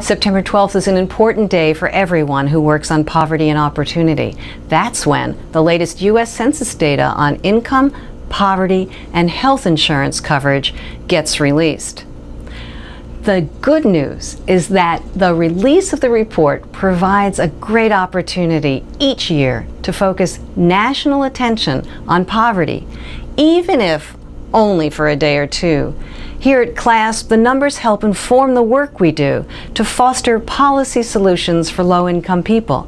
September 12th is an important day for everyone who works on poverty and opportunity. That's when the latest U.S. Census data on income, poverty, and health insurance coverage gets released. The good news is that the release of the report provides a great opportunity each year to focus national attention on poverty, even if only for a day or two. Here at CLASP, the numbers help inform the work we do to foster policy solutions for low-income people.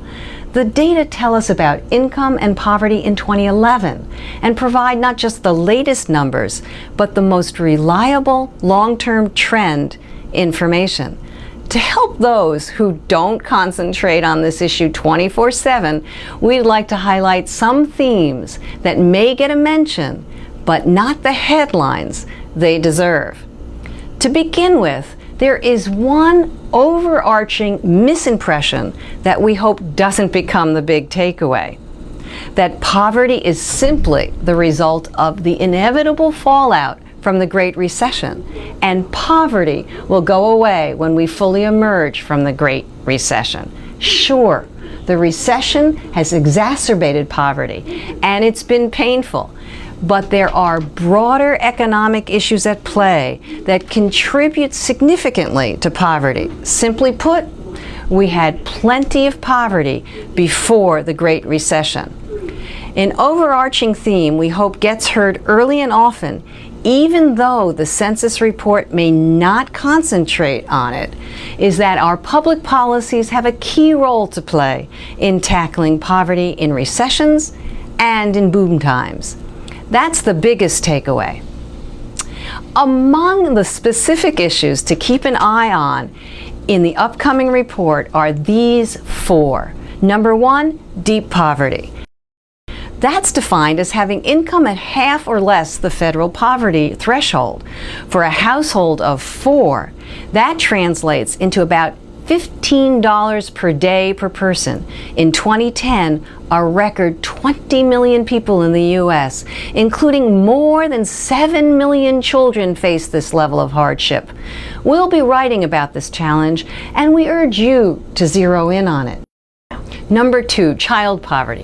The data tell us about income and poverty in 2011 and provide not just the latest numbers, but the most reliable long-term trend information. To help those who don't concentrate on this issue 24/7, we'd like to highlight some themes that may get a mention, but not the headlines they deserve. To begin with, there is one overarching misimpression that we hope doesn't become the big takeaway: that poverty is simply the result of the inevitable fallout from the Great Recession, and poverty will go away when we fully emerge from the Great Recession. Sure, the recession has exacerbated poverty, and it's been painful, but there are broader economic issues at play that contribute significantly to poverty. Simply put, we had plenty of poverty before the Great Recession. An overarching theme we hope gets heard early and often, even though the census report may not concentrate on it, is that our public policies have a key role to play in tackling poverty in recessions and in boom times. That's the biggest takeaway. Among the specific issues to keep an eye on in the upcoming report are these four. Number one, deep poverty. That's defined as having income at half or less the federal poverty threshold. For a household of four, that translates into about $15 per day per person. In 2010, a record 20 million people in the U.S., including more than 7 million children, face this level of hardship. We'll be writing about this challenge, and we urge you to zero in on it. Number two, child poverty.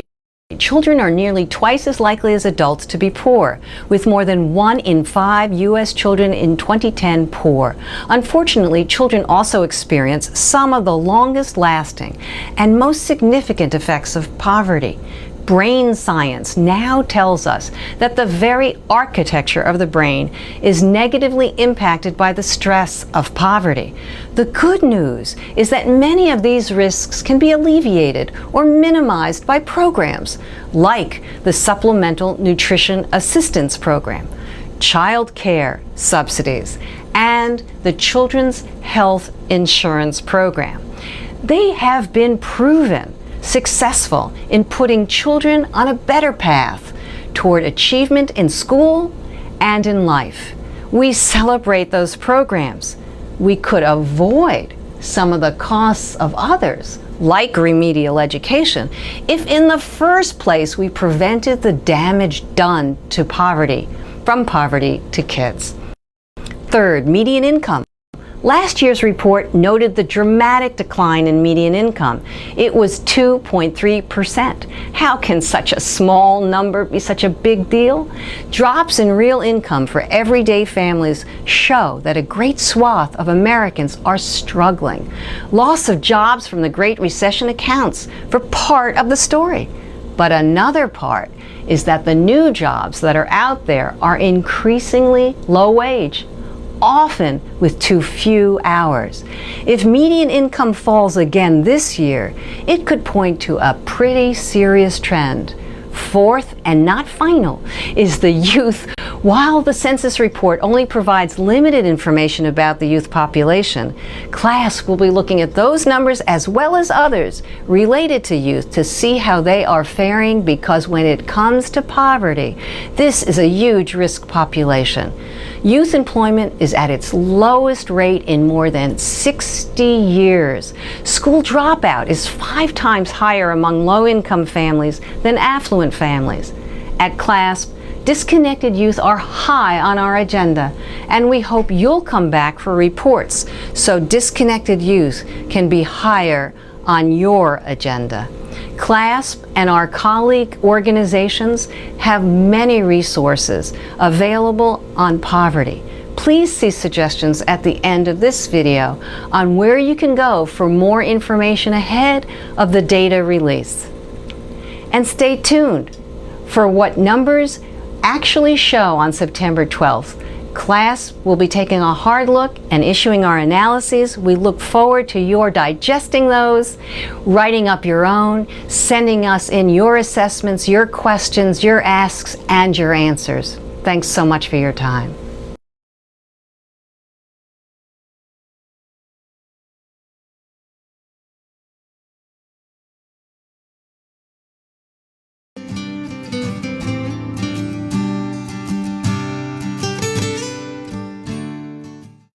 Children are nearly twice as likely as adults to be poor, with more than 1 in 5 U.S. children in 2010 poor. Unfortunately, children also experience some of the longest lasting and most significant effects of poverty. Brain science now tells us that the very architecture of the brain is negatively impacted by the stress of poverty. The good news is that many of these risks can be alleviated or minimized by programs like the Supplemental Nutrition Assistance Program, child care subsidies, and the Children's Health Insurance Program. They have been proven successful in putting children on a better path toward achievement in school and in life. We celebrate those programs. We could avoid some of the costs of others, like remedial education, if in the first place we prevented the damage done to poverty, from poverty to kids. Third, median income. Last year's report noted the dramatic decline in median income. It was 2.3%. How can such a small number be such a big deal? Drops in real income for everyday families show that a great swath of Americans are struggling. Loss of jobs from the Great Recession accounts for part of the story. But another part is that the new jobs that are out there are increasingly low wage, often with too few hours. If median income falls again this year, it could point to a pretty serious trend. Fourth, and not final, is the youth. While the census report only provides limited information about the youth population, CLASP will be looking at those numbers as well as others related to youth to see how they are faring, because when it comes to poverty, this is a huge risk population. Youth employment is at its lowest rate in more than 60 years. School dropout is 5 times higher among low-income families than affluent families. At CLASP, disconnected youth are high on our agenda, and we hope you'll come back for reports so disconnected youth can be higher on your agenda. CLASP and our colleague organizations have many resources available on poverty. Please see suggestions at the end of this video on where you can go for more information ahead of the data release. And stay tuned for what numbers actually show on September 12th. CLASP will be taking a hard look and issuing our analyses. We look forward to your digesting those, writing up your own, sending us in your assessments, your questions, your asks, and your answers. Thanks so much for your time.